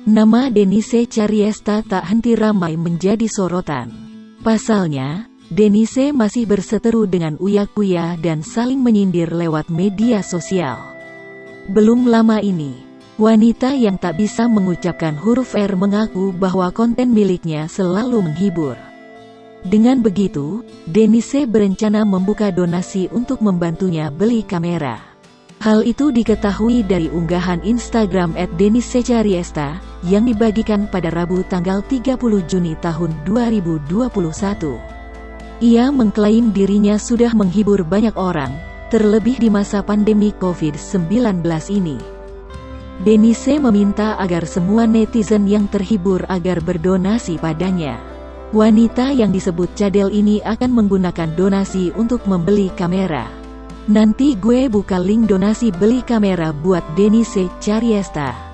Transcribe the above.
Nama Denise Cariesta tak henti ramai menjadi sorotan. Pasalnya, Denise masih berseteru dengan Uya Kuya dan saling menyindir lewat media sosial. Belum lama ini, wanita yang tak bisa mengucapkan huruf R mengaku bahwa konten miliknya selalu menghibur. Dengan begitu, Denise berencana membuka donasi untuk membantunya beli kamera. Hal itu diketahui dari unggahan Instagram @denisecariesta yang dibagikan pada Rabu tanggal 30 Juni tahun 2021. Ia mengklaim dirinya sudah menghibur banyak orang, terlebih di masa pandemi COVID-19 ini. Denise meminta agar semua netizen yang terhibur agar berdonasi padanya. Wanita yang disebut cadel ini akan menggunakan donasi untuk membeli kamera. Nanti gue buka link donasi beli kamera buat Denise Cariesta.